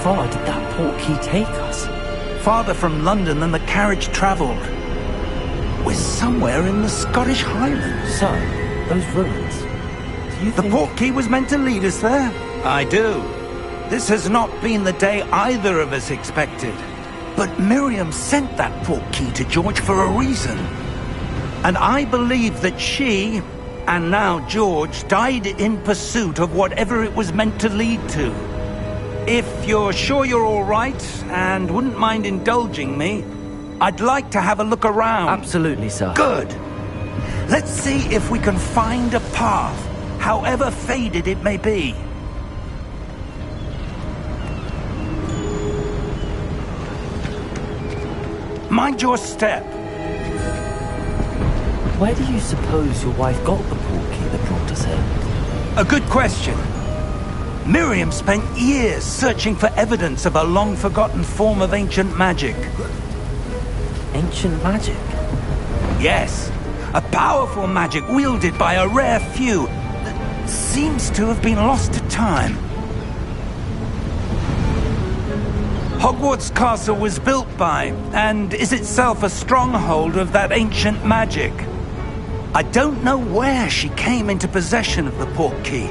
far did that portkey take us? Farther from London than the carriage travelled. We're somewhere in the Scottish Highlands. So, those ruins. Do you The think... portkey was meant to lead us there? I do. This has not been the day either of us expected. But Miriam sent that portkey to George for a reason. And I believe that she, and now George, died in pursuit of whatever it was meant to lead to. If you're sure you're all right, and wouldn't mind indulging me, I'd like to have a look around. Absolutely, sir. Good. Let's see if we can find a path, however faded it may be. Mind your step. Where do you suppose your wife got the portkey that brought us here? A good question. Miriam spent years searching for evidence of a long-forgotten form of ancient magic. Ancient magic? Yes, a powerful magic wielded by a rare few that seems to have been lost to time. Hogwarts Castle was built by, and is itself a stronghold of that ancient magic. I don't know where she came into possession of the portkey,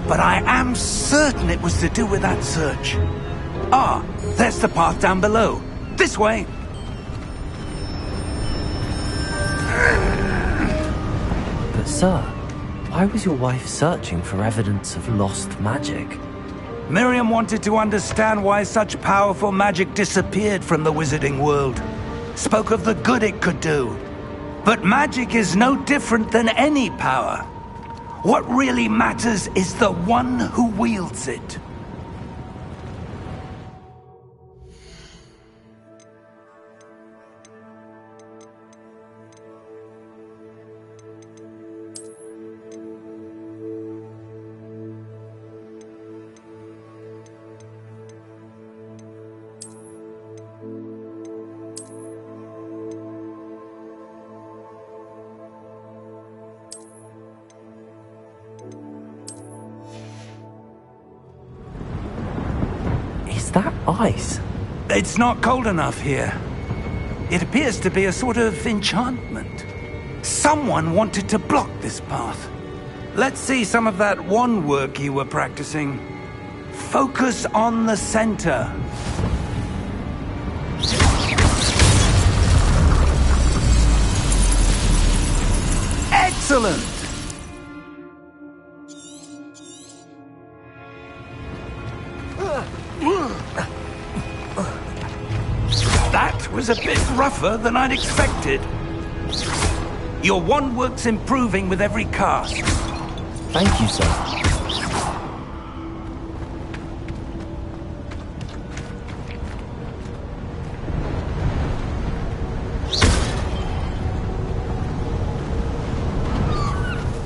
but I am certain it was to do with that search. Ah, there's the path down below. This way. But sir, why was your wife searching for evidence of lost magic? Miriam wanted to understand why such powerful magic disappeared from the wizarding world. Spoke of the good it could do. But magic is no different than any power. What really matters is the one who wields it. Is that ice? It's not cold enough here. It appears to be a sort of enchantment. Someone wanted to block this path. Let's see some of that wand work you were practicing. Focus on the center. Excellent! That was a bit rougher than I'd expected. Your wand work's improving with every cast. Thank you, sir.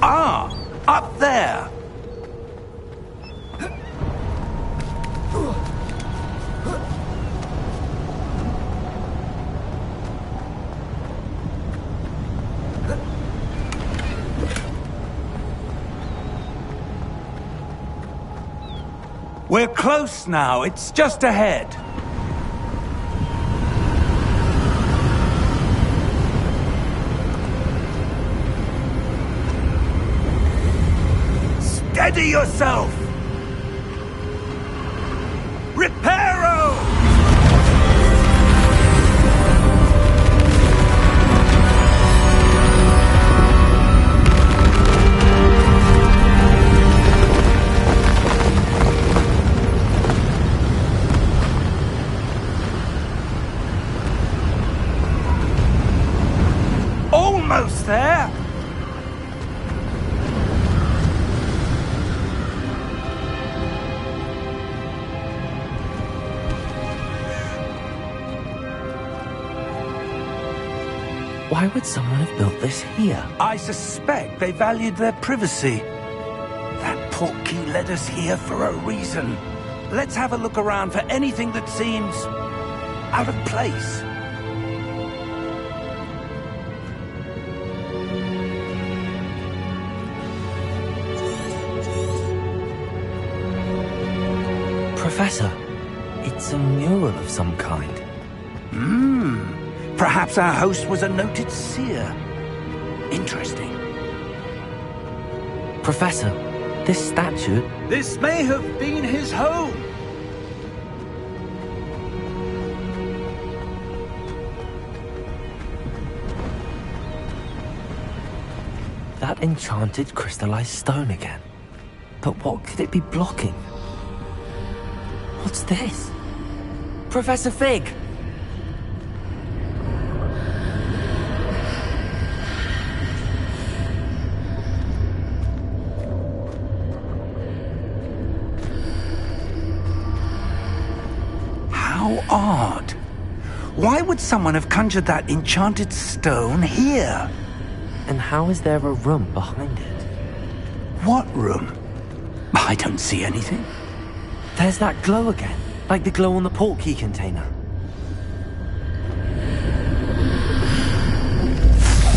Ah, up there. We're close now. It's just ahead. Steady yourself! Reparo! Almost there! Why would someone have built this here? I suspect they valued their privacy. That portkey led us here for a reason. Let's have a look around for anything that seems out of place. Professor, It's a mural of some kind. Perhaps our host was a noted seer. Interesting. Professor, this statue... This may have been his home. That enchanted crystallized stone again. But what could it be blocking? What's this? Professor Fig! How odd. Why would someone have conjured that enchanted stone here? And how is there a room behind it? What room? I don't see anything. There's that glow again, like the glow on the portkey container.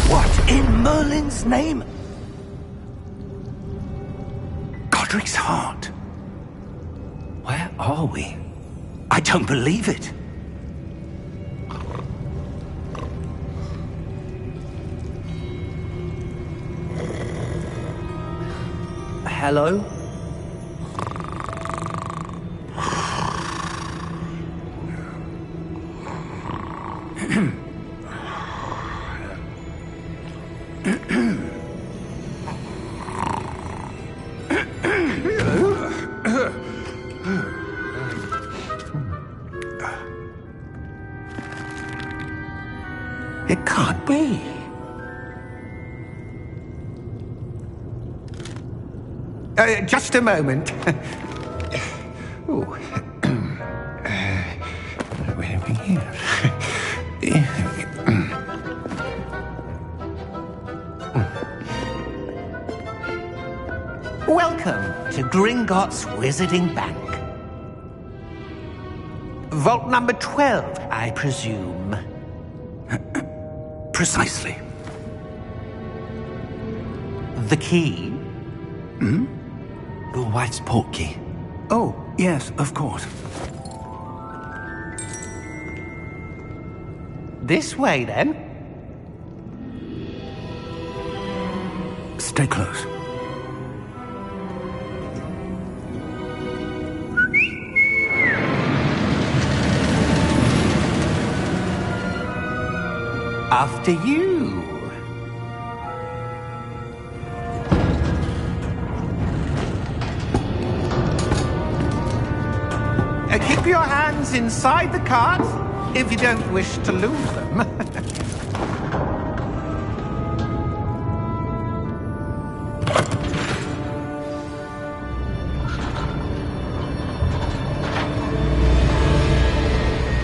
What in Merlin's name? Godric's heart. Where are we? I don't believe it. Hello? It can't be. Just a moment. Oh. Where are we here? Welcome to Gringotts Wizarding Bank. Vault number 12, I presume. Precisely. The key? Your wife's portkey. Oh, yes, of course. This way, then. Stay close. After you. Keep your hands inside the cart if you don't wish to lose them.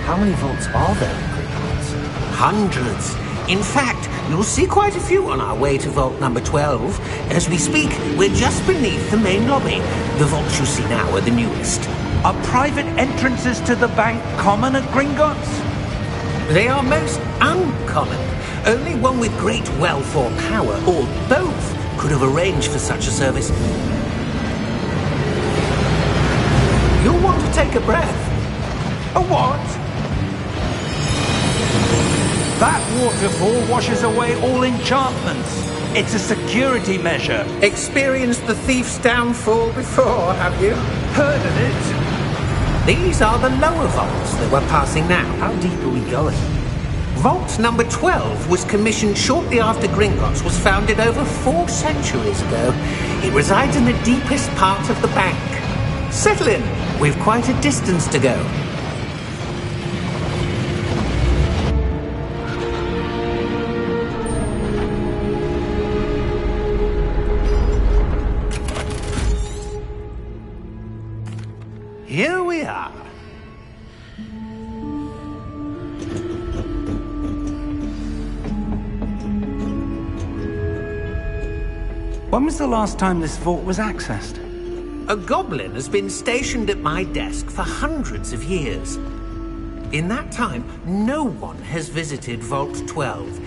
How many vaults are there in Gringotts? Hundreds. In fact, you'll see quite a few on our way to vault number 12. As we speak, we're just beneath the main lobby. The vaults you see now are the newest. Are private entrances to the bank common at Gringotts? They are most uncommon. Only one with great wealth or power, or both, could have arranged for such a service. You'll want to take a breath. A what? That waterfall washes away all enchantments. It's a security measure. Experienced the thief's downfall before, have you? Heard of it? These are the lower vaults that we're passing now. How deep are we going? Vault number 12 was commissioned shortly after Gringotts was founded over 4 centuries ago. It resides in the deepest part of the bank. Settle in. We've quite a distance to go. Here we are. When was the last time this vault was accessed? A goblin has been stationed at my desk for hundreds of years. In that time, no one has visited Vault 12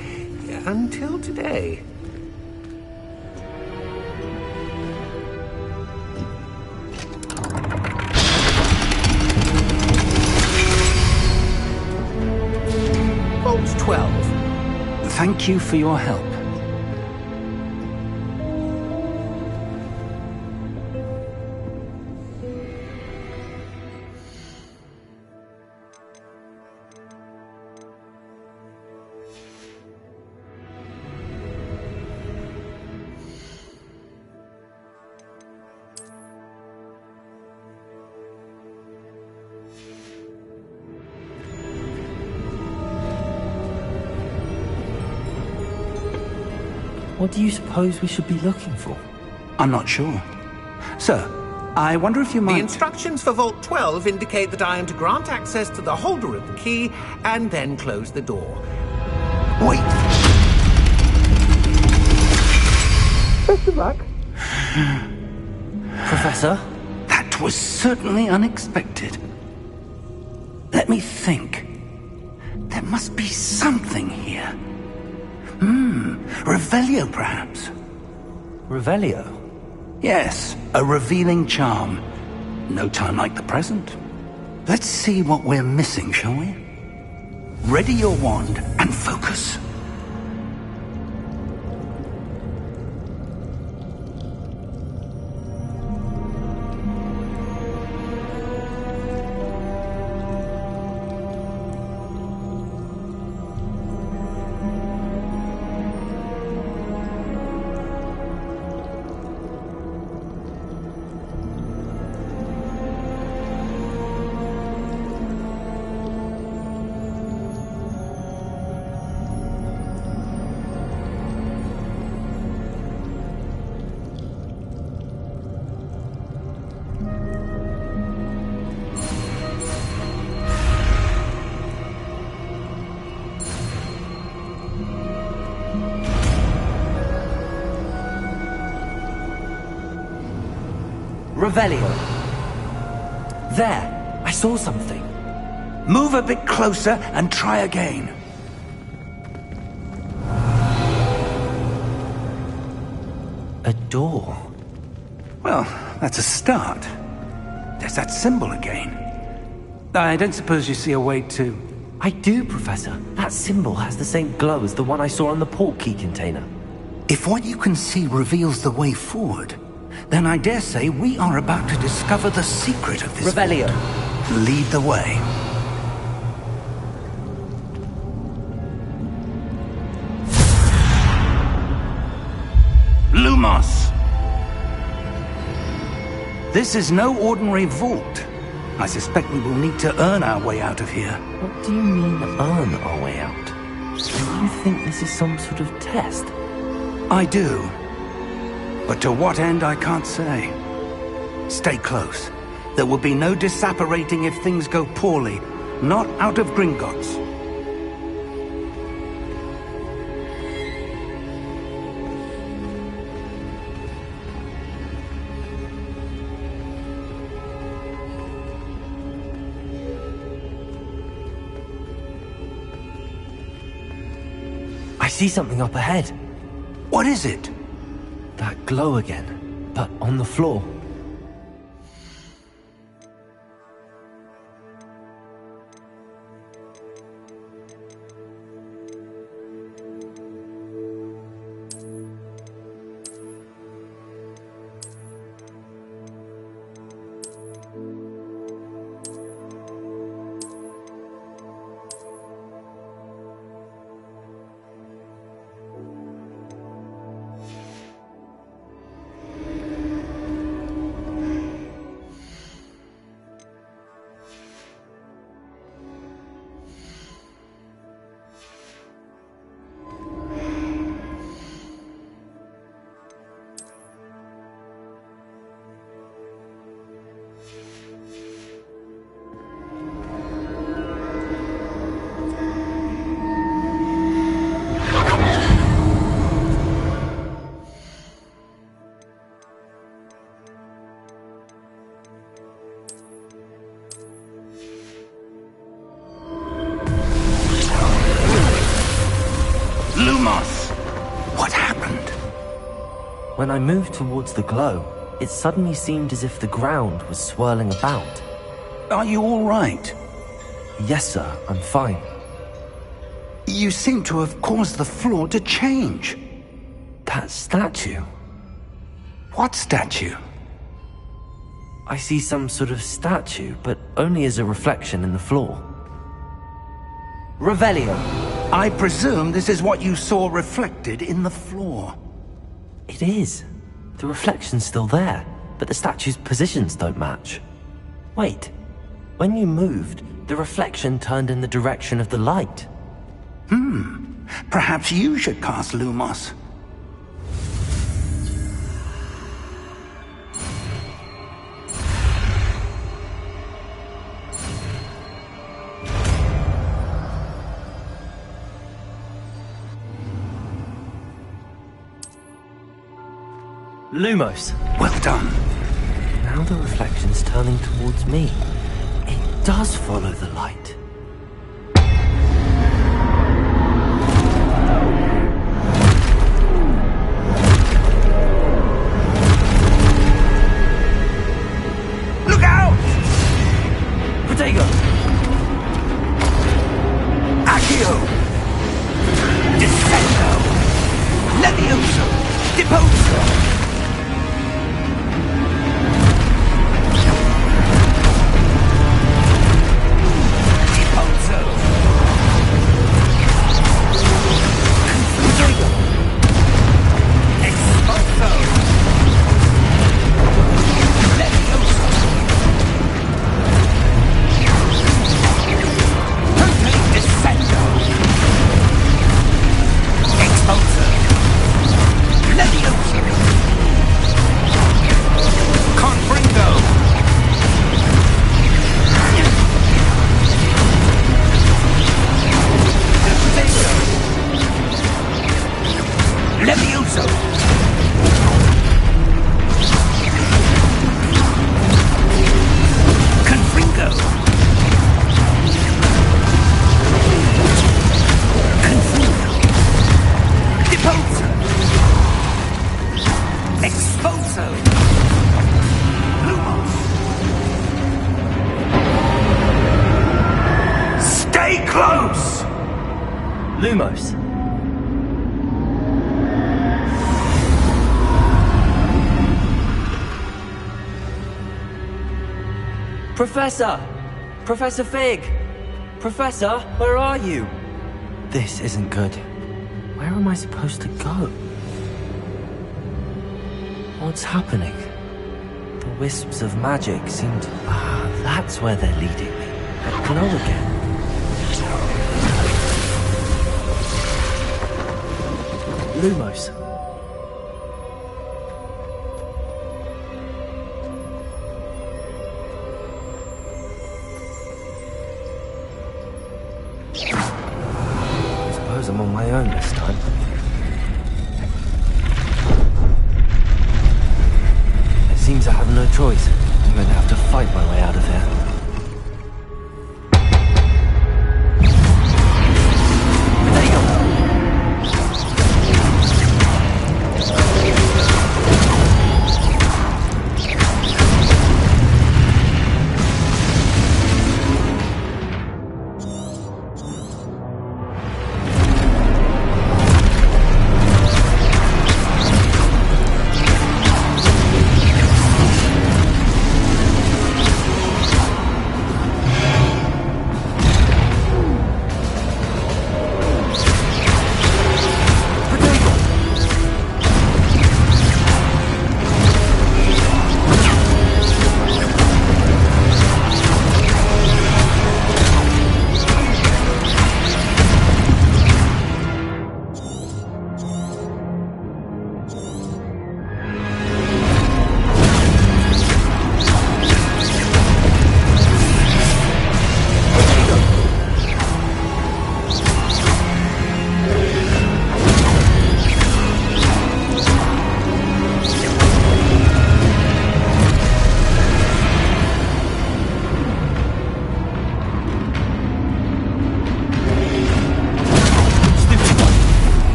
until today. Vault 12. Thank you for your help. What do you suppose we should be looking for? I'm not sure. Sir, I wonder if you might... The instructions for Vault 12 indicate that I am to grant access to the holder of the key and then close the door. Wait! Best of luck. Professor? That was certainly unexpected. Let me think. There must be something here. Revelio, perhaps? Revelio? Yes, a revealing charm. No time like the present. Let's see what we're missing, shall we? Ready your wand and focus. Revelio. There! I saw something. Move a bit closer and try again. A door. Well, that's a start. There's that symbol again. I don't suppose you see a way to... I do, Professor. That symbol has the same glow as the one I saw on the port key container. If what you can see reveals the way forward, then I dare say we are about to discover the secret of this... Revelio. Lead the way. Lumos! This is no ordinary vault. I suspect we will need to earn our way out of here. What do you mean, earn our way out? Do you think this is some sort of test? I do. But to what end, I can't say. Stay close. There will be no disapparating if things go poorly. Not out of Gringotts. I see something up ahead. What is it? That glow again, but on the floor. Lumos! What happened? When I moved towards the glow, it suddenly seemed as if the ground was swirling about. Are you all right? Yes, sir, I'm fine. You seem to have caused the floor to change. That statue. What statue? I see some sort of statue, but only as a reflection in the floor. Revelio. I presume this is what you saw reflected in the floor. It is. The reflection's still there, but the statue's positions don't match. Wait. When you moved, the reflection turned in the direction of the light. Perhaps you should cast Lumos. Lumos. Well done. Now the reflection's turning towards me. It does follow the light. Look out! Protego! Accio! Descendo! Levioso! Deposo! Lumos. Professor! Professor Fig! Professor, where are you? This isn't good. Where am I supposed to go? What's happening? The wisps of magic seem to... that's where they're leading me. A glow again. Lumos. I suppose I'm on my own this time. It seems I have no choice. I'm going to have to fight my way out of here.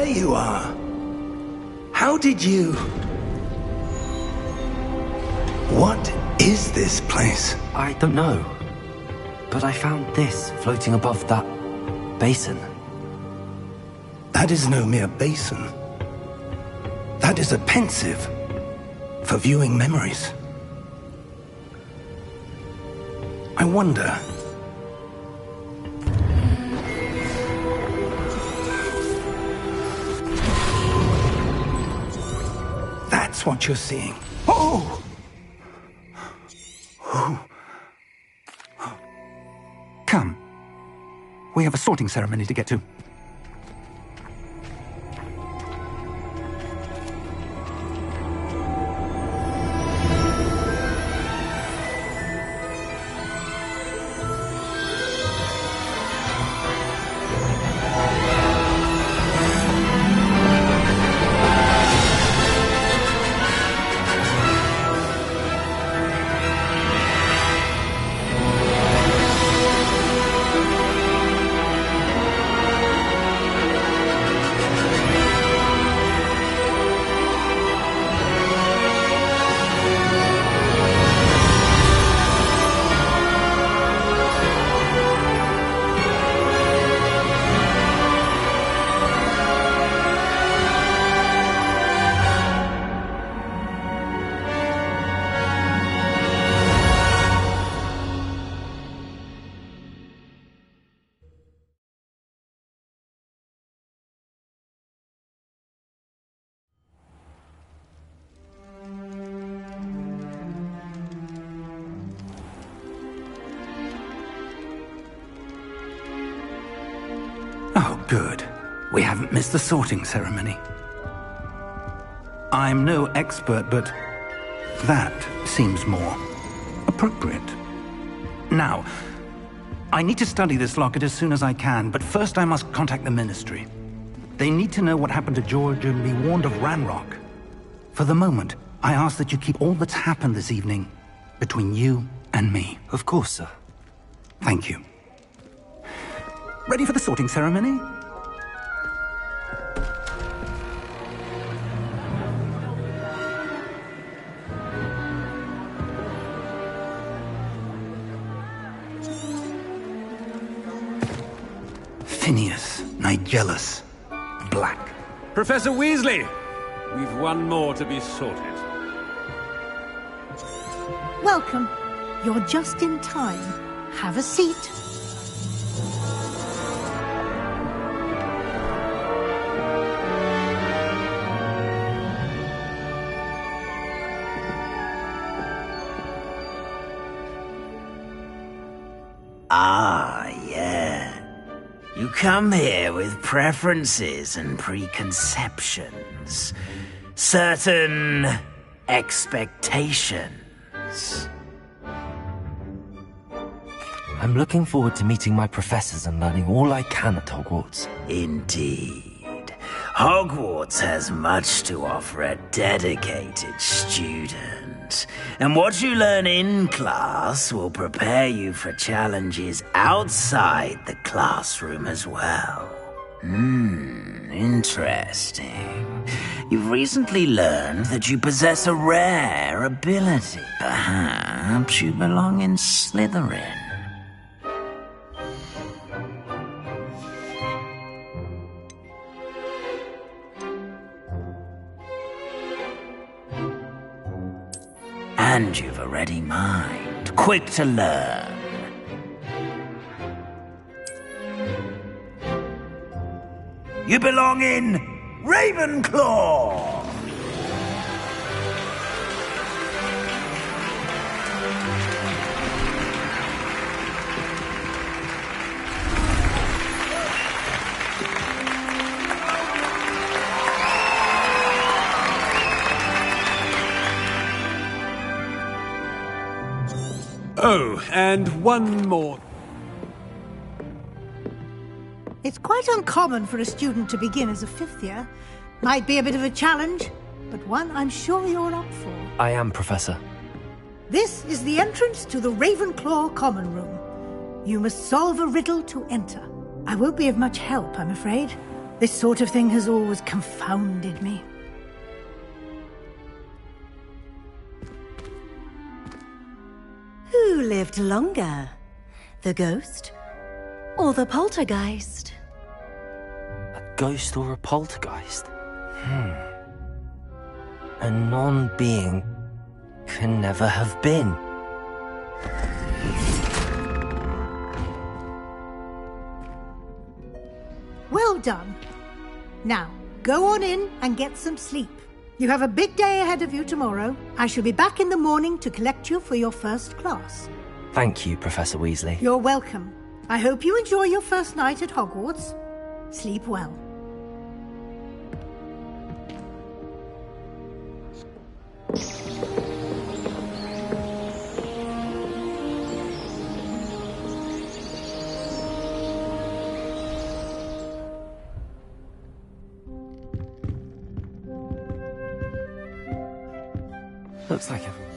you are. How did you... What is this place? I don't know. But I found this floating above that basin. That is no mere basin. That is a pensive for viewing memories. I wonder... That's what you're seeing. Oh! Come. We have a sorting ceremony to get to. Oh, good. We haven't missed the sorting ceremony. I'm no expert, but that seems more appropriate. Now, I need to study this locket as soon as I can, but first I must contact the Ministry. They need to know what happened to George and be warned of Ranrock. For the moment, I ask that you keep all that's happened this evening between you and me. Of course, sir. Thank you. Ready for the sorting ceremony? Phineas, Nigellus, Black. Professor Weasley! We've one more to be sorted. Welcome. You're just in time. Have a seat. Ah, yeah. You come here with preferences and preconceptions. Certain expectations. I'm looking forward to meeting my professors and learning all I can at Hogwarts. Indeed. Hogwarts has much to offer a dedicated student. And what you learn in class will prepare you for challenges outside the classroom as well. Interesting. You've recently learned that you possess a rare ability. Perhaps you belong in Slytherin. And you've a ready mind, quick to learn. You belong in Ravenclaw! Oh, and one more. It's quite uncommon for a student to begin as a fifth year. Might be a bit of a challenge, but one I'm sure you're up for. I am, Professor. This is the entrance to the Ravenclaw Common Room. You must solve a riddle to enter. I won't be of much help, I'm afraid. This sort of thing has always confounded me. Who lived longer? The ghost or the poltergeist? A ghost or a poltergeist? A non-being can never have been. Well done. Now, go on in and get some sleep. You have a big day ahead of you tomorrow. I shall be back in the morning to collect you for your first class. Thank you, Professor Weasley. You're welcome. I hope you enjoy your first night at Hogwarts. Sleep well. Looks like everyone.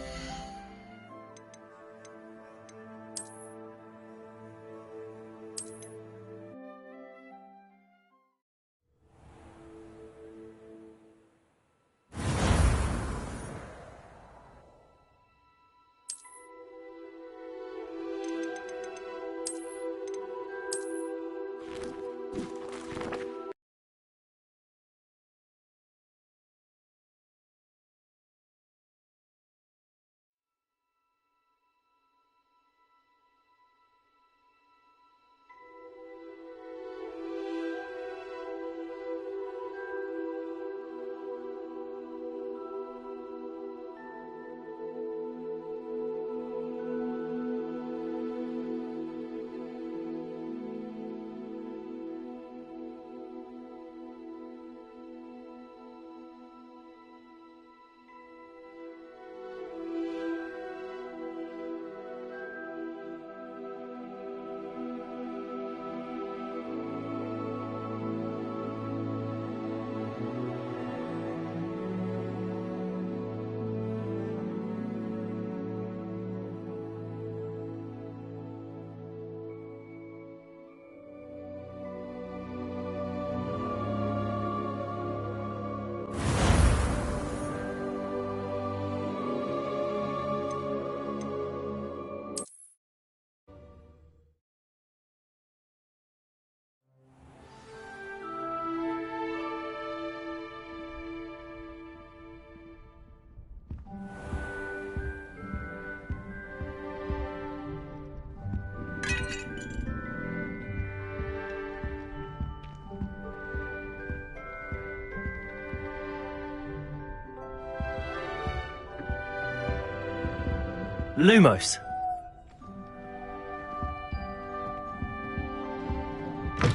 Lumos.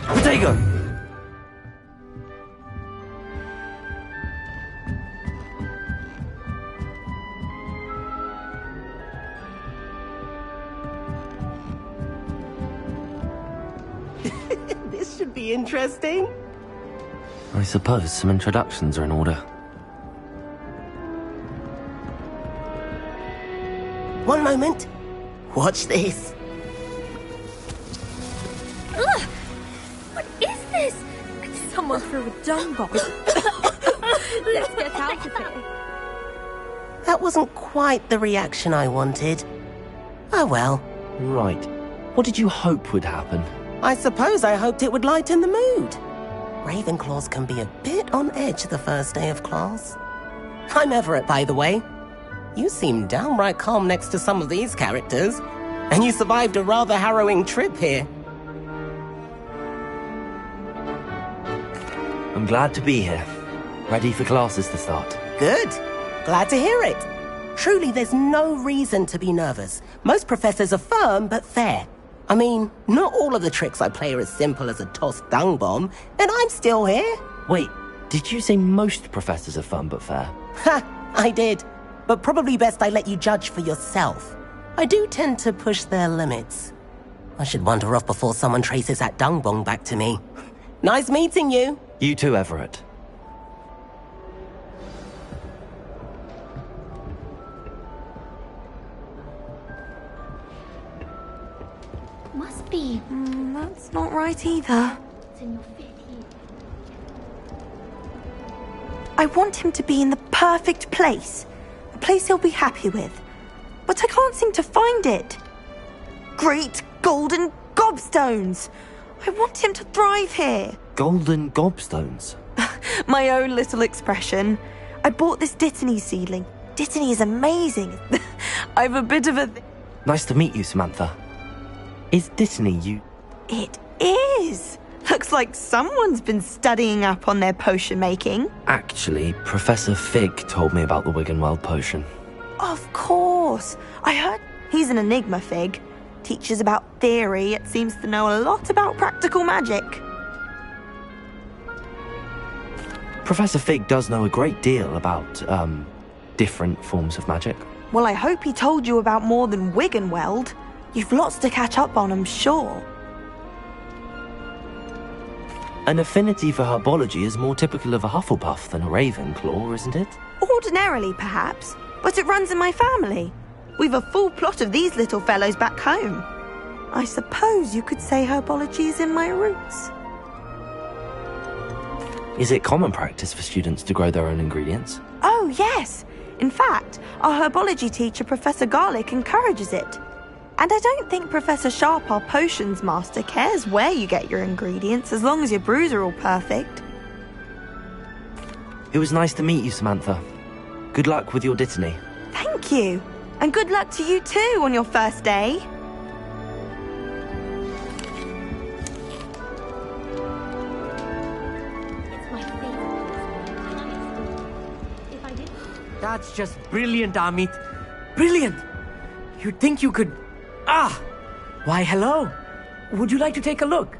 Potato. This should be interesting. I suppose some introductions are in order. One moment. Watch this. Ugh! What is this? Someone threw a dung bomb. Let's get out of here. That wasn't quite the reaction I wanted. Oh well. Right. What did you hope would happen? I suppose I hoped it would lighten the mood. Ravenclaws can be a bit on edge the first day of class. I'm Everett, by the way. You seem downright calm next to some of these characters, and you survived a rather harrowing trip here. I'm glad to be here. Ready for classes to start. Good. Glad to hear it. Truly, there's no reason to be nervous. Most professors are firm but fair. I mean, not all of the tricks I play are as simple as a tossed dung bomb, and I'm still here. Wait, did you say most professors are fun but fair? Ha! I did. But probably best I let you judge for yourself. I do tend to push their limits. I should wander off before someone traces that dung bomb back to me. Nice meeting you. You too, Everett. Must be. That's not right either. I want him to be in the perfect place. A place he'll be happy with. But I can't seem to find it. Great golden gobstones! I want him to thrive here. Golden gobstones? My own little expression. I bought this Dittany seedling. Dittany is amazing. I've a bit of a... Nice to meet you, Samantha. Is Dittany you? It is! Looks like someone's been studying up on their potion making. Actually, Professor Fig told me about the Wiggenweld potion. Of course! I heard he's an enigma, Fig. Teaches about theory, yet seems to know a lot about practical magic. Professor Fig does know a great deal about, different forms of magic. Well, I hope he told you about more than Wiggenweld. You've lots to catch up on, I'm sure. An affinity for herbology is more typical of a Hufflepuff than a Ravenclaw, isn't it? Ordinarily, perhaps, but it runs in my family. We've a full plot of these little fellows back home. I suppose you could say herbology is in my roots. Is it common practice for students to grow their own ingredients? Oh, yes. In fact, our herbology teacher, Professor Garlick, encourages it. And I don't think Professor Sharp, our potions master, cares where you get your ingredients, as long as your brews are all perfect. It was nice to meet you, Samantha. Good luck with your Dittany. Thank you. And good luck to you too on your first day. It's my favorite. If I did... That's just brilliant, Amit. Brilliant! You'd think you could... Ah! Why, hello. Would you like to take a look?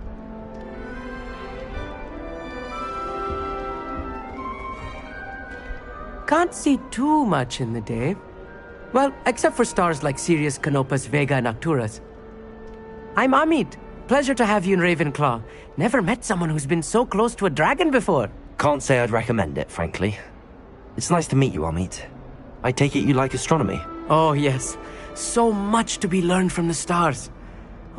Can't see too much in the day. Well, except for stars like Sirius, Canopus, Vega, and Arcturus. I'm Amit. Pleasure to have you in Ravenclaw. Never met someone who's been so close to a dragon before. Can't say I'd recommend it, frankly. It's nice to meet you, Amit. I take it you like astronomy? Oh, yes. So much to be learned from the stars.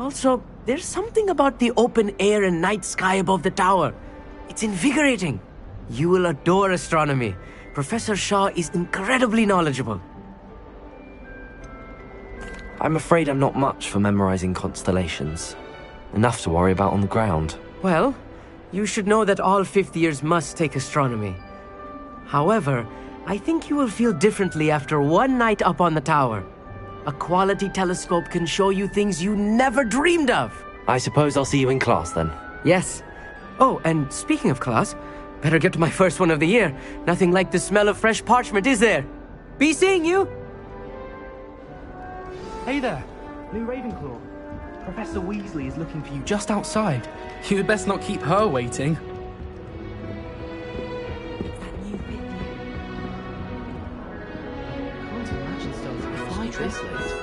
Also, there's something about the open air and night sky above the tower. It's invigorating. You will adore astronomy. Professor Shaw is incredibly knowledgeable. I'm afraid I'm not much for memorizing constellations. Enough to worry about on the ground. Well, you should know that all fifth years must take astronomy. However, I think you will feel differently after one night up on the tower. A quality telescope can show you things you never dreamed of. I suppose I'll see you in class then. Yes. Oh, and speaking of class, better get to my first one of the year. Nothing like the smell of fresh parchment, is there? Be seeing you! Hey there, new Ravenclaw. Professor Weasley is looking for you just outside. You'd best not keep her waiting. Can't imagine starting quite this late.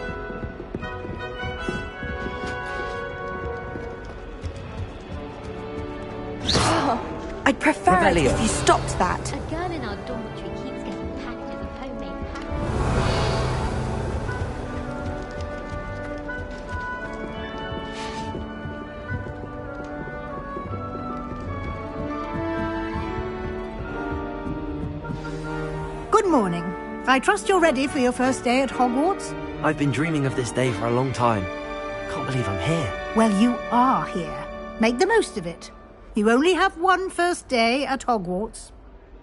I'd prefer it if you stopped that. A girl in our dormitory keeps getting packages of homemade Good morning. I trust you're ready for your first day at Hogwarts? I've been dreaming of this day for a long time. Can't believe I'm here. Well, you are here. Make the most of it. You only have one first day at Hogwarts.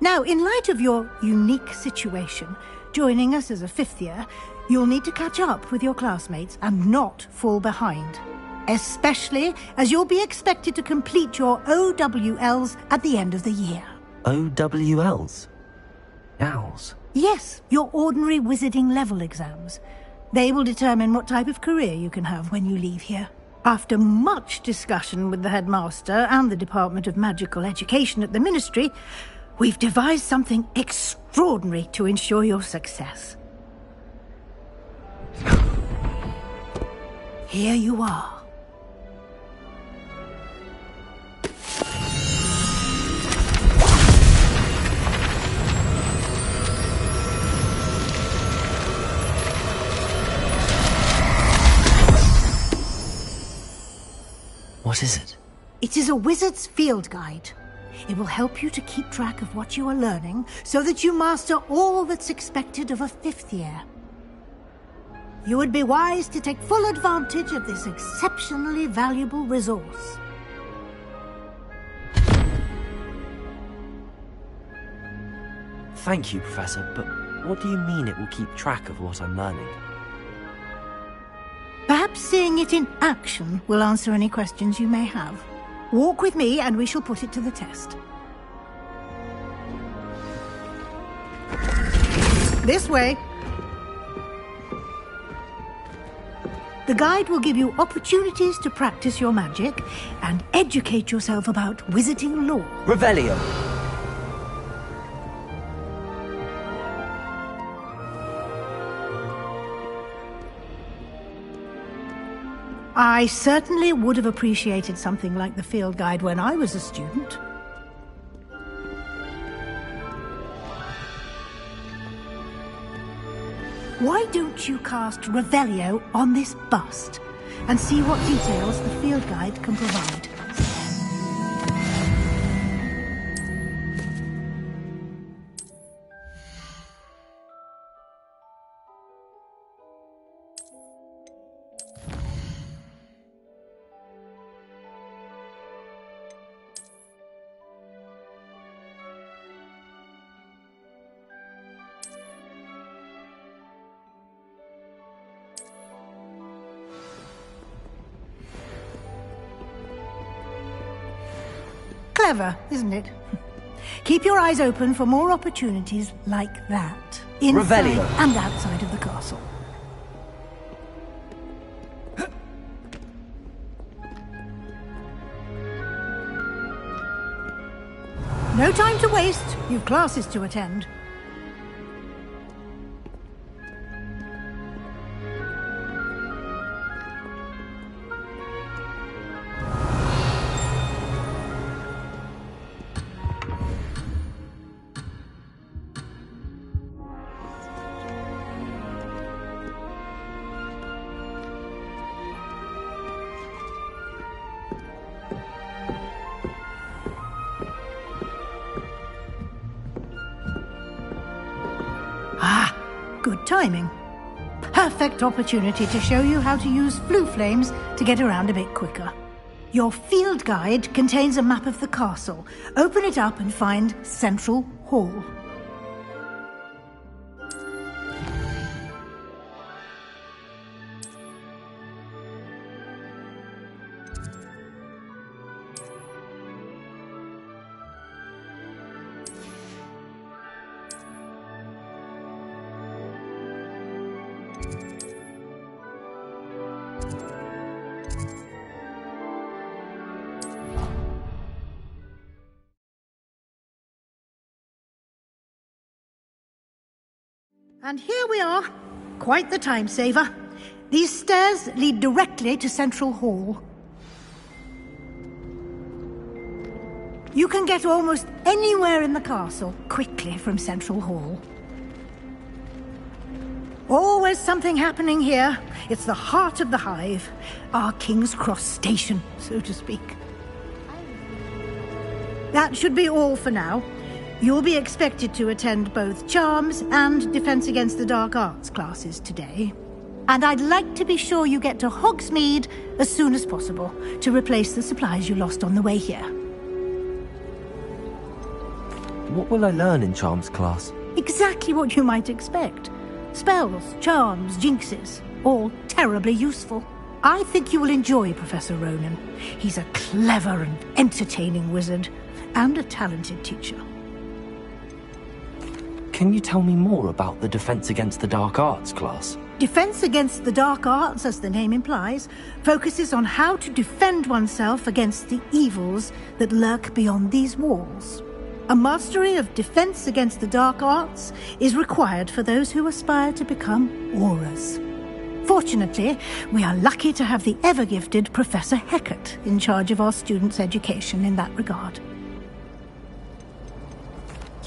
Now, in light of your unique situation, joining us as a fifth year, you'll need to catch up with your classmates and not fall behind. Especially as you'll be expected to complete your OWLs at the end of the year. OWLs? Owls? Yes, your ordinary wizarding level exams. They will determine what type of career you can have when you leave here. After much discussion with the headmaster and the Department of Magical Education at the Ministry, we've devised something extraordinary to ensure your success. Here you are. What is it? It is a wizard's field guide. It will help you to keep track of what you are learning so that you master all that's expected of a 5th year. You would be wise to take full advantage of this exceptionally valuable resource. Thank you, Professor, but what do you mean it will keep track of what I'm learning? Perhaps seeing it in action will answer any questions you may have. Walk with me and we shall put it to the test. This way. The guide will give you opportunities to practice your magic and educate yourself about wizarding lore. Revelio! I certainly would have appreciated something like the field guide when I was a student. Why don't you cast Revelio on this bust and see what details the field guide can provide? Clever, isn't it? Keep your eyes open for more opportunities like that, inside Revelio. and outside of the castle. No time to waste. You've classes to attend. Good timing. Perfect opportunity to show you how to use flue flames to get around a bit quicker. Your field guide contains a map of the castle. Open it up and find Central Hall. And here we are. Quite the time saver. These stairs lead directly to Central Hall. You can get almost anywhere in the castle quickly from Central Hall. Always something happening here. It's the heart of the hive. Our King's Cross station, so to speak. That should be all for now. You'll be expected to attend both Charms and Defense Against the Dark Arts classes today. And I'd like to be sure you get to Hogsmeade as soon as possible to replace the supplies you lost on the way here. What will I learn in Charms class? Exactly what you might expect. Spells, charms, jinxes, all terribly useful. I think you will enjoy Professor Ronan. He's a clever and entertaining wizard, and a talented teacher. Can you tell me more about the Defense Against the Dark Arts class? Defense Against the Dark Arts, as the name implies, focuses on how to defend oneself against the evils that lurk beyond these walls. A mastery of Defense Against the Dark Arts is required for those who aspire to become Aurors. Fortunately, we are lucky to have the ever-gifted Professor Hecat in charge of our students' education in that regard.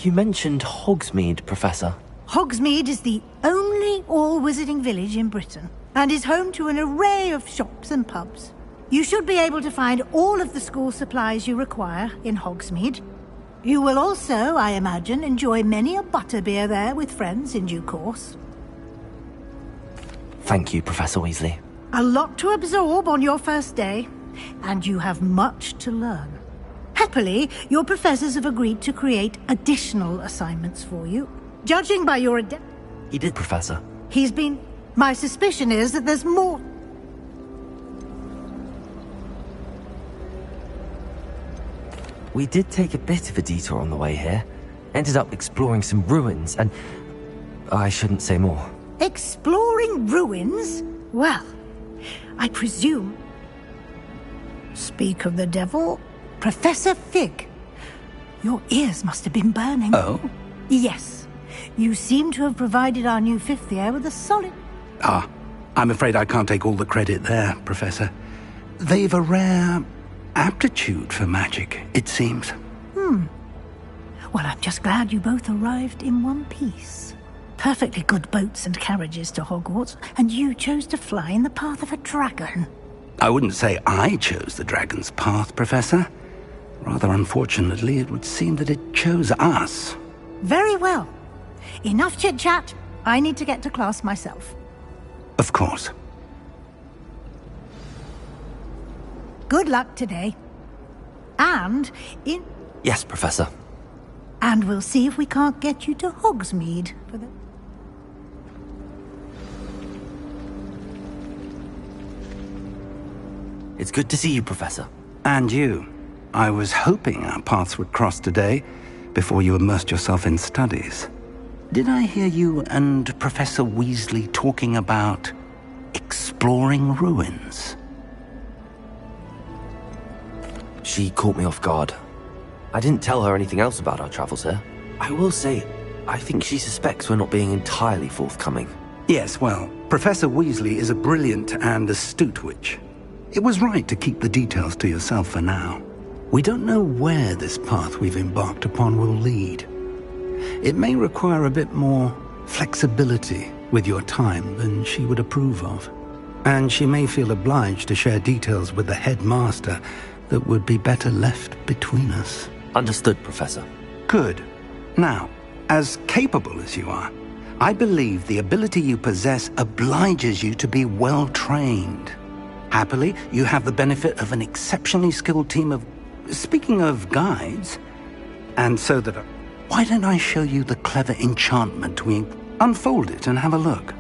You mentioned Hogsmeade, Professor. Hogsmeade is the only all-wizarding village in Britain, and is home to an array of shops and pubs. You should be able to find all of the school supplies you require in Hogsmeade. You will also, I imagine, enjoy many a butterbeer there with friends in due course. Thank you, Professor Weasley. A lot to absorb on your first day, and you have much to learn. Happily, your professors have agreed to create additional assignments for you. Judging by your He did, Professor. He's been... My suspicion is that there's more... We did take a bit of a detour on the way here. Ended up exploring some ruins, and... I shouldn't say more. Exploring ruins? Well, I presume... Speak of the devil, Professor Fig. Your ears must have been burning. Oh? Yes. You seem to have provided our new fifth year with a solid... Ah, I'm afraid I can't take all the credit there, Professor. They've a rare aptitude for magic, it seems. Well, I'm just glad you both arrived in one piece. Perfectly good boats and carriages to Hogwarts, and you chose to fly in the path of a dragon. I wouldn't say I chose the dragon's path, Professor. Rather unfortunately, it would seem that it chose us. Very well. Enough chit-chat. I need to get to class myself. Of course. Good luck today. And in... Yes, Professor. And we'll see if we can't get you to Hogsmeade for the... It's good to see you, Professor. And you. I was hoping our paths would cross today, before you immersed yourself in studies. Did I hear you and Professor Weasley talking about exploring ruins? She caught me off guard. I didn't tell her anything else about our travels here. I will say, I think she suspects we're not being entirely forthcoming. Yes, well, Professor Weasley is a brilliant and astute witch. It was right to keep the details to yourself for now. We don't know where this path we've embarked upon will lead. It may require a bit more flexibility with your time than she would approve of. And she may feel obliged to share details with the headmaster that would be better left between us. Understood, Professor. Good. Now, as capable as you are, I believe the ability you possess obliges you to be well trained. Happily, you have the benefit of an exceptionally skilled team of... Speaking of guides, and so that... Why don't I show you the clever enchantment we... Unfold it and have a look.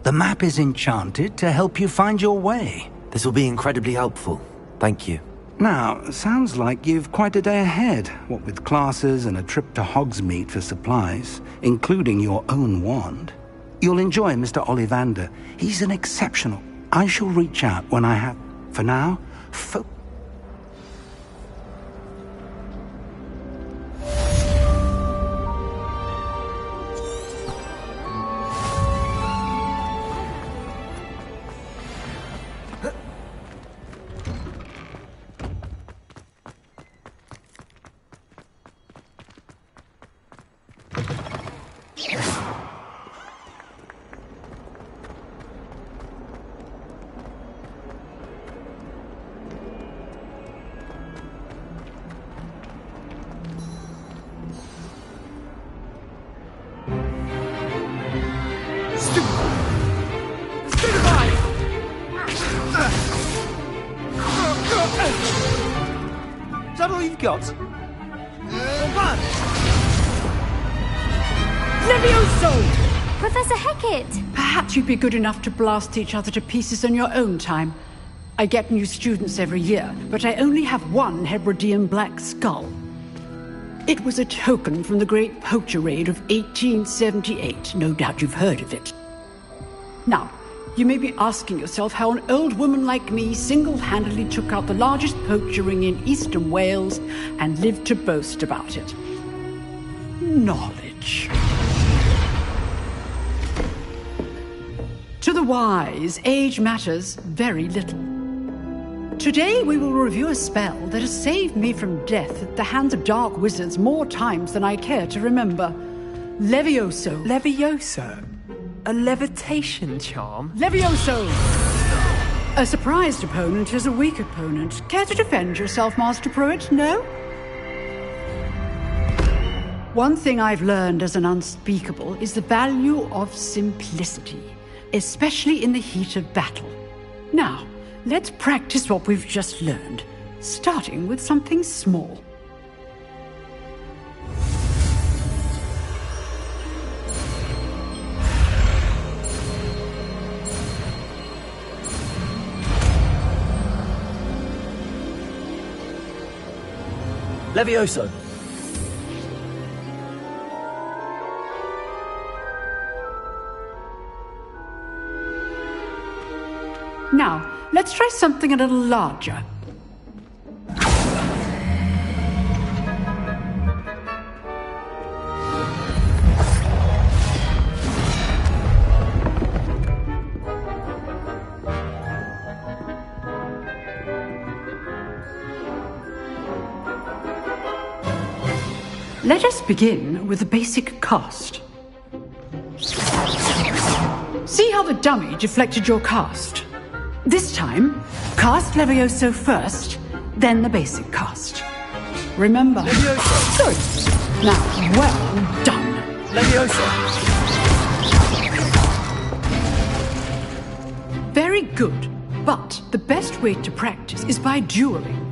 The map is enchanted to help you find your way. This will be incredibly helpful. Thank you. Now, sounds like you've quite a day ahead, what with classes and a trip to Hogsmeade for supplies, including your own wand. You'll enjoy Mr. Ollivander. He's an exceptional... I shall reach out when I have... For now, Is that all you've got? Levioso! Professor Hecat! Perhaps you'd be good enough to blast each other to pieces on your own time. I get new students every year, but I only have one Hebridean black skull. It was a token from the Great Poacher Raid of 1878. No doubt you've heard of it. Now, you may be asking yourself how an old woman like me single-handedly took out the largest poacher ring in eastern Wales and lived to boast about it. Knowledge. To the wise, age matters very little. Today we will review a spell that has saved me from death at the hands of dark wizards more times than I care to remember. Levioso. Levioso? A levitation charm? Levioso! A surprised opponent is a weak opponent. Care to defend yourself, Master Pruitt? No? One thing I've learned as an unspeakable is the value of simplicity, especially in the heat of battle. Now, let's practice what we've just learned, starting with something small. Levioso! Now, let's try something a little larger. Let us begin with the basic cast. See how the dummy deflected your cast? This time, cast Levioso first, then the basic cast. Remember... Levioso! Good. Now, well done. Levioso! Very good. But the best way to practice is by dueling.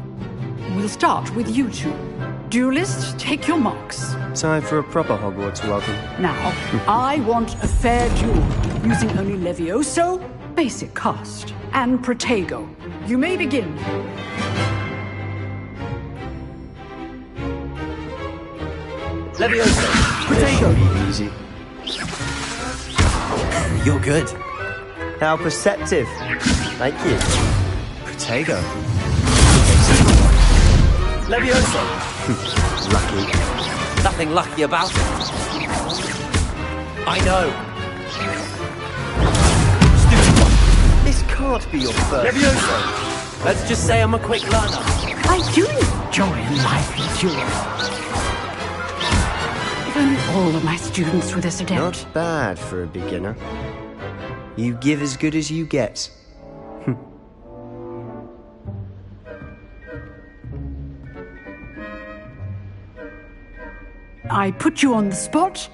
We'll start with you two. Duelists, take your marks. Time for a proper Hogwarts welcome. Now, I want a fair duel, using only Levioso, basic cast, and Protego. You may begin. Levioso! Protego! Easy. You're good. How perceptive. Thank you. Protego. Levioso! Lucky. Nothing lucky about it. I know. Stupid one. This can't be your first. Levioso! Let's just say I'm a quick learner. I do enjoy a lively duel. If only all of my students were this adept. Not bad for a beginner. You give as good as you get. I put you on the spot,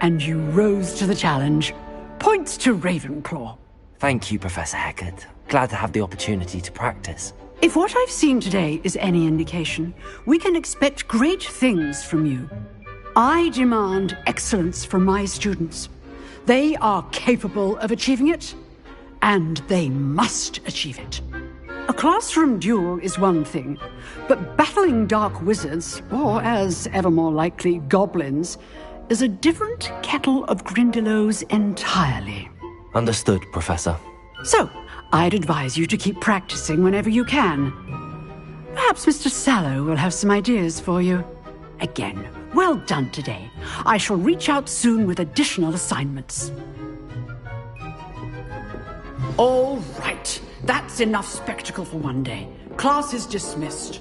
and you rose to the challenge. Points to Ravenclaw. Thank you, Professor Hecat. Glad to have the opportunity to practice. If what I've seen today is any indication, we can expect great things from you. I demand excellence from my students. They are capable of achieving it, and they must achieve it. A classroom duel is one thing, but battling dark wizards, or as ever more likely, goblins, is a different kettle of Grindylows entirely. Understood, Professor. So, I'd advise you to keep practicing whenever you can. Perhaps Mr. Sallow will have some ideas for you. Again, well done today. I shall reach out soon with additional assignments. All right. That's enough spectacle for one day. Class is dismissed.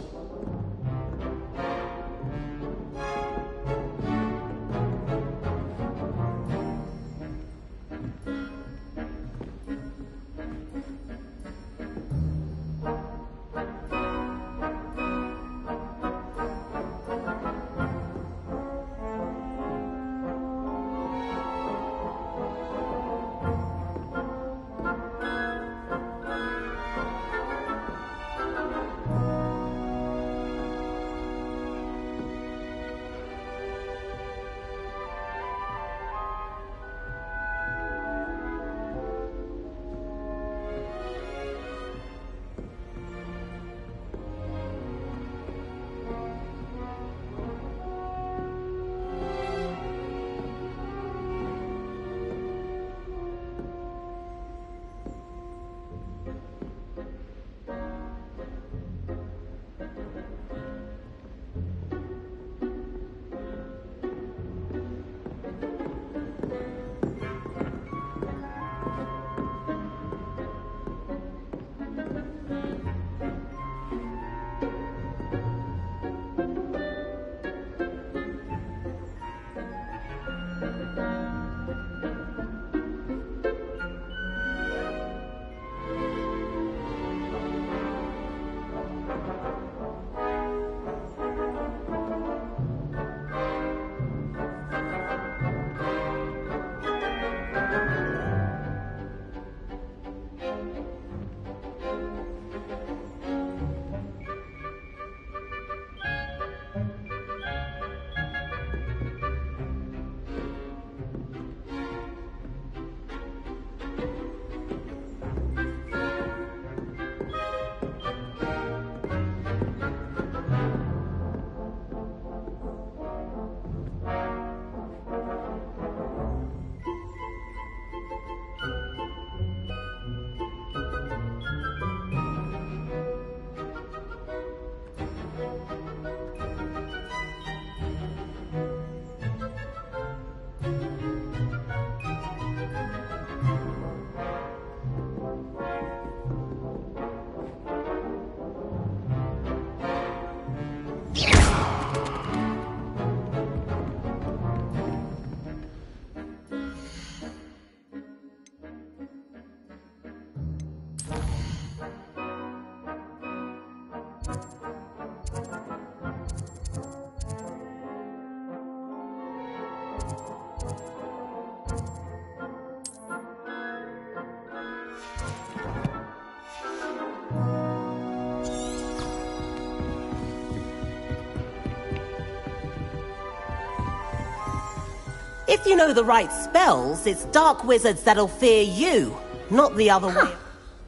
If you know the right spells, it's dark wizards that'll fear you, not the other way.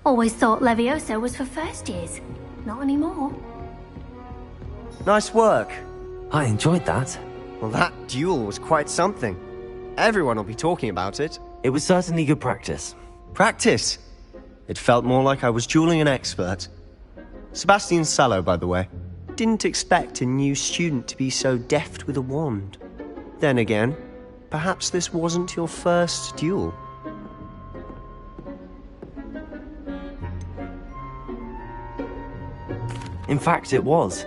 Always thought Levioso was for first years. Not anymore. Nice work. I enjoyed that. Well, that duel was quite something. Everyone will be talking about it. It was certainly good practice. Practice? It felt more like I was dueling an expert. Sebastian Sallow, by the way. Didn't expect a new student to be so deft with a wand. Then again, perhaps this wasn't your first duel. In fact, it was.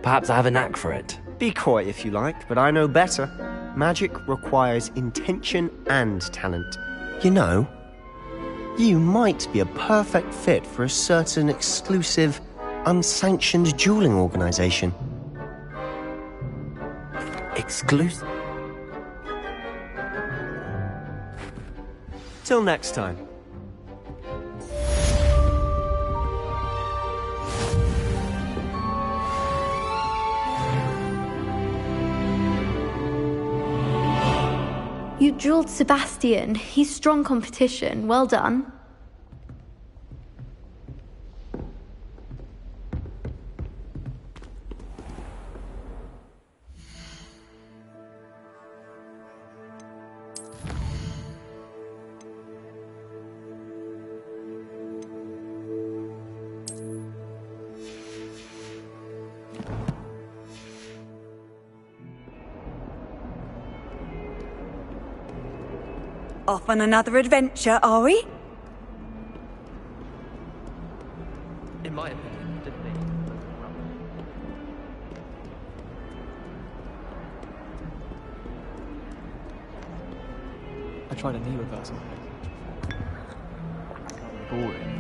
Perhaps I have a knack for it. Be coy if you like, but I know better. Magic requires intention and talent. You know, you might be a perfect fit for a certain exclusive, unsanctioned dueling organization. Exclusive? Till next time. You dueled Sebastian. He's strong competition. Well done. Off on another adventure, are we? In my opinion, didn't they? I tried a knee reversal. Boring.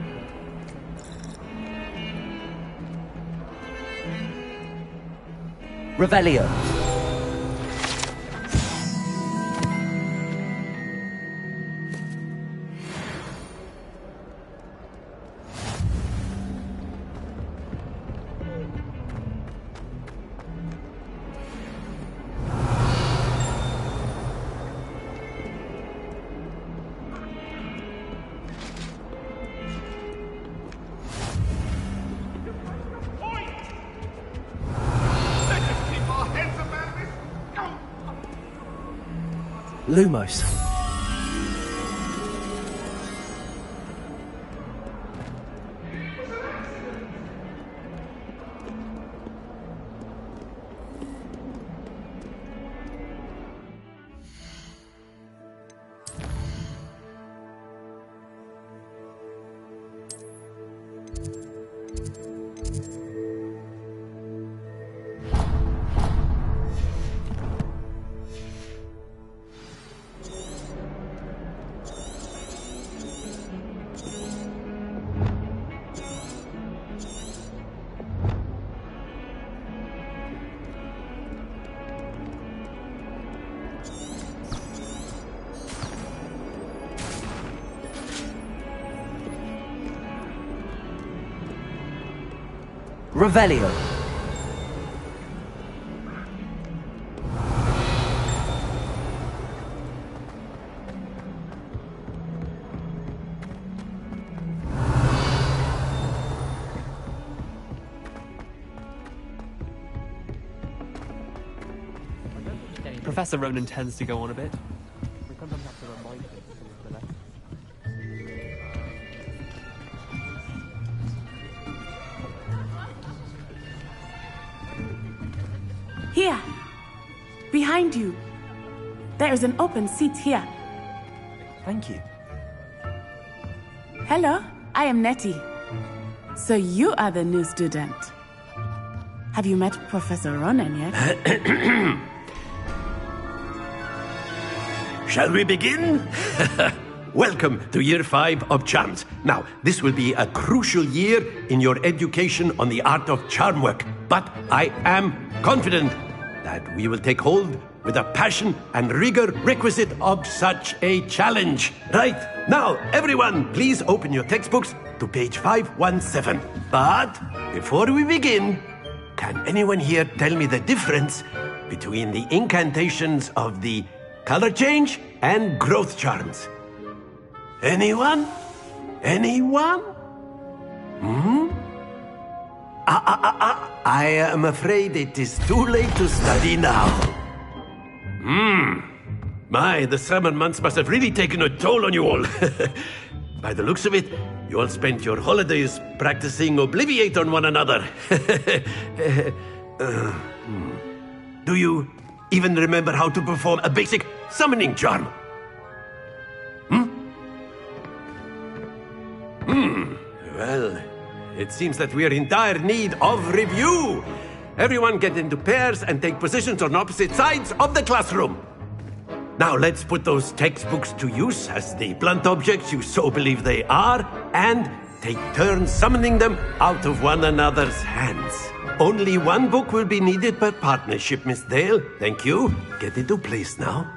Revelio. Lumos. Revelio. Professor Ronan tends to go on a bit. We sometimes have to remind him of the lesson. Here! Behind you! There is an open seat here. Thank you. Hello, I am Nettie. So you are the new student. Have you met Professor Ronan yet? Shall we begin? Welcome to Year 5 of Charms. Now, this will be a crucial year in your education on the art of charm work, but I am confident that we will take hold with the passion and rigor requisite of such a challenge. Right, now, everyone, please open your textbooks to page 517. But before we begin, can anyone here tell me the difference between the incantations of the color change, and growth charms. Anyone? Anyone? I am afraid it is too late to study now. My, the summer months must have really taken a toll on you all. By the looks of it, you all spent your holidays practicing Obliviate on one another. Do you even remember how to perform a basic summoning charm? Well, it seems that we are in dire need of review. Everyone get into pairs and take positions on opposite sides of the classroom. Now let's put those textbooks to use as the blunt objects you so believe they are, and take turns summoning them out of one another's hands. Only one book will be needed per partnership, Miss Dale. Thank you. Get into place now.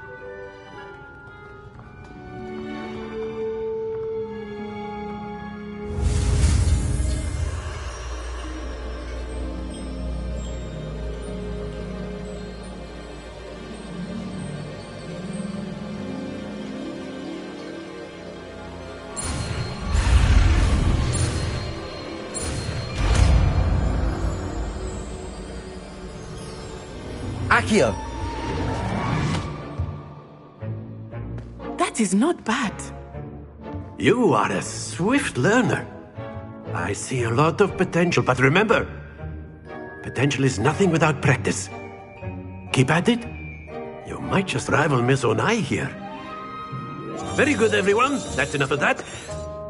Accio! That is not bad. You are a swift learner. I see a lot of potential, but remember, potential is nothing without practice. Keep at it. You might just rival Miss Onai here. Very good, everyone. That's enough of that.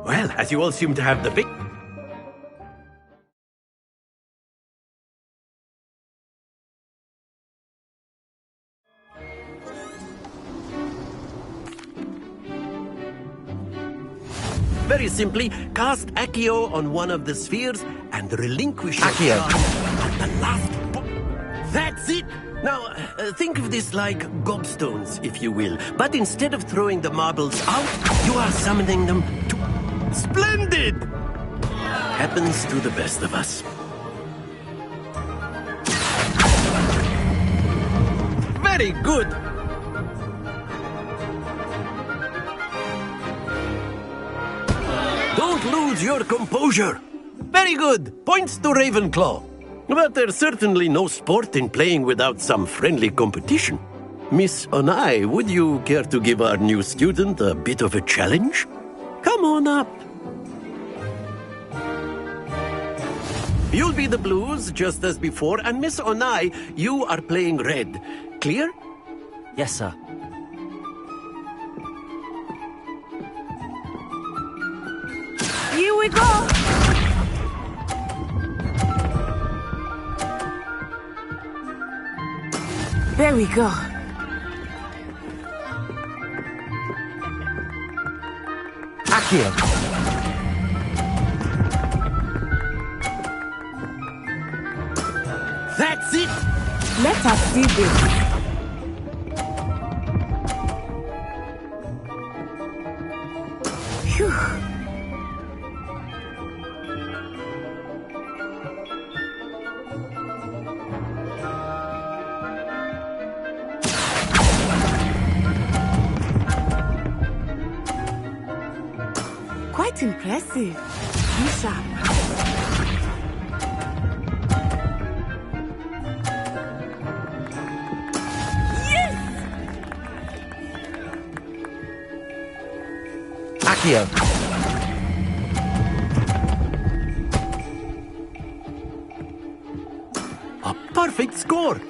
Well, as you all seem to have the big... Very simply, cast Accio on one of the spheres and relinquish your Accio. charge at the last... That's it! Now, think of this like gobstones, if you will. But instead of throwing the marbles out, you are summoning them to... Splendid! Happens to the best of us. Very good! Don't lose your composure. Very good. Points to Ravenclaw. But there's certainly no sport in playing without some friendly competition. Miss Onai, would you care to give our new student a bit of a challenge? Come on up. You'll be the blues, just as before, and Miss Onai, you are playing red. Clear? Yes, sir. Here we go! There we go. Accio! That's it! Let us see this. Phew. Quite impressive. Be sharp. Accio! A perfect score!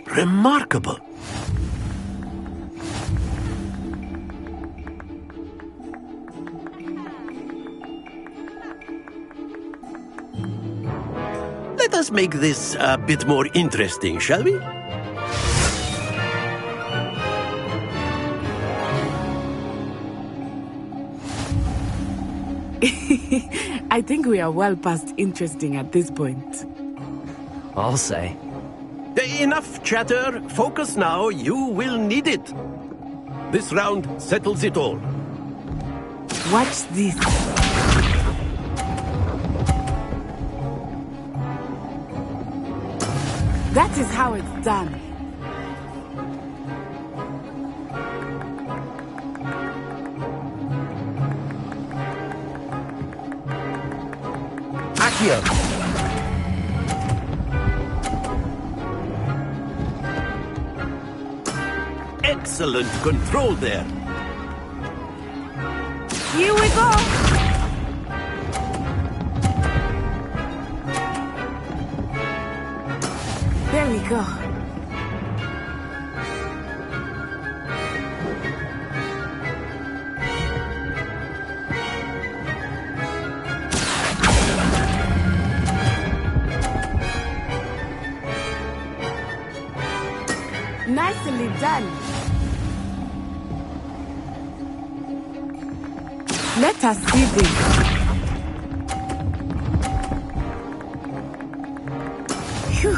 Remarkable! Let us make this a bit more interesting, shall we? I think we are well past interesting at this point. I'll say. Enough chatter. Focus now. You will need it. This round settles it all. Watch this. That is how it's done. Accio! Excellent control there. Here we go! There we go. Nicely done. Let us see this. Phew.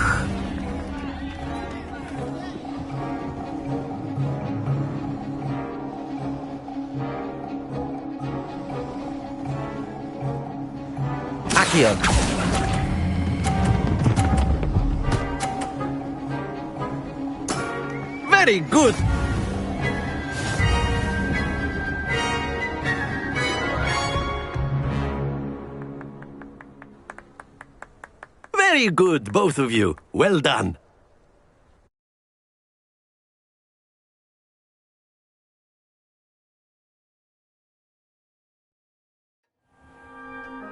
Accio! Very good. Very good, both of you. Well done.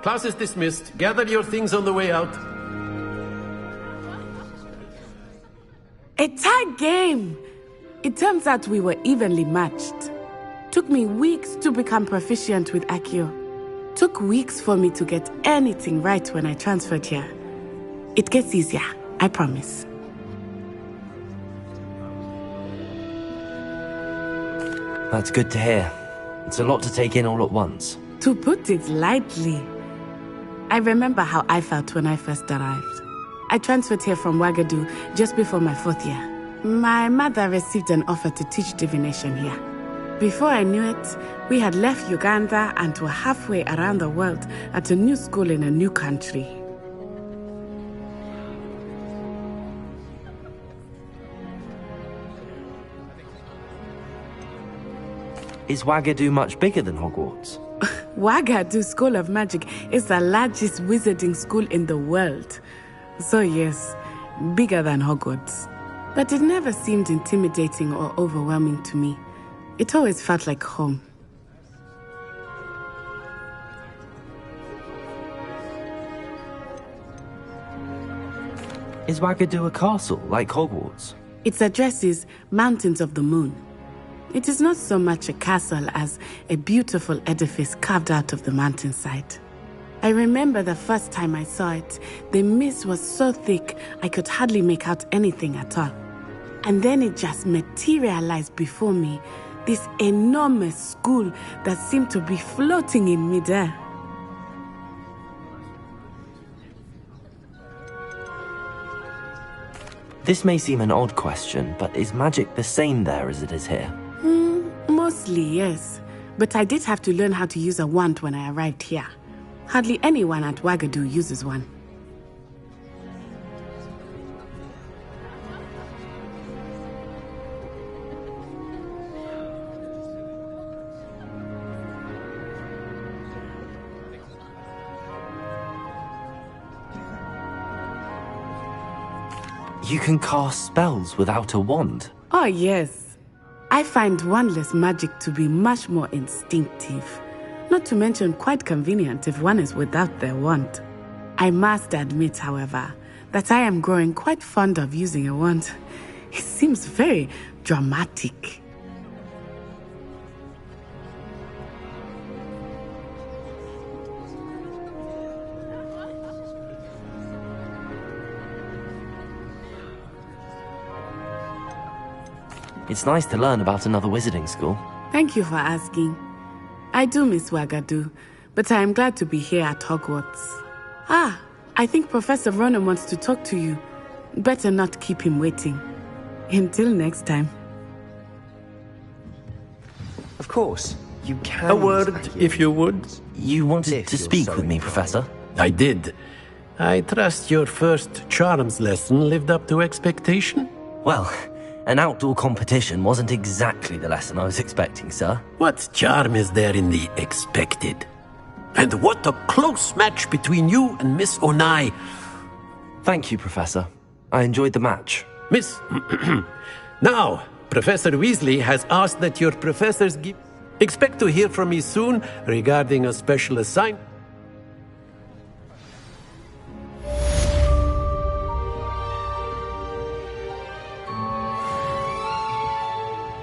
Class is dismissed. Gather your things on the way out. A tight game. It turns out we were evenly matched. Took me weeks to become proficient with Accio. Took weeks for me to get anything right when I transferred here. It gets easier, I promise. That's good to hear. It's a lot to take in all at once. To put it lightly, I remember how I felt when I first arrived. I transferred here from Wagadu just before my 4th year. My mother received an offer to teach divination here. Before I knew it, we had left Uganda and were halfway around the world at a new school in a new country. Is Wagadu much bigger than Hogwarts? Wagadu School of Magic is the largest wizarding school in the world. So yes, bigger than Hogwarts. But it never seemed intimidating or overwhelming to me. It always felt like home. Is Wagadu a castle, like Hogwarts? Its address is Mountains of the Moon. It is not so much a castle as a beautiful edifice carved out of the mountainside. I remember the first time I saw it, the mist was so thick I could hardly make out anything at all. And then it just materialized before me, this enormous school that seemed to be floating in midair. This may seem an odd question, but is magic the same there as it is here? Mostly, yes. But I did have to learn how to use a wand when I arrived here. Hardly anyone at Wagadu uses one. You can cast spells without a wand? Oh, yes. I find wandless magic to be much more instinctive. Not to mention quite convenient if one is without their wand. I must admit, however, that I am growing quite fond of using a wand. It seems very dramatic. It's nice to learn about another wizarding school. Thank you for asking. I do miss Wagadu, but I am glad to be here at Hogwarts. Ah, I think Professor Ronan wants to talk to you. Better not keep him waiting. Until next time. Of course, you can. A word, if you would. You wanted to speak with me, Professor? I did. I trust your first charms lesson lived up to expectation? Well, an outdoor competition wasn't exactly the lesson I was expecting, sir. What charm is there in the expected? And what a close match between you and Miss Onai. Thank you, Professor. I enjoyed the match. Miss... Now, Professor Weasley has asked that your professors give... Expect to hear from me soon regarding a special assignment.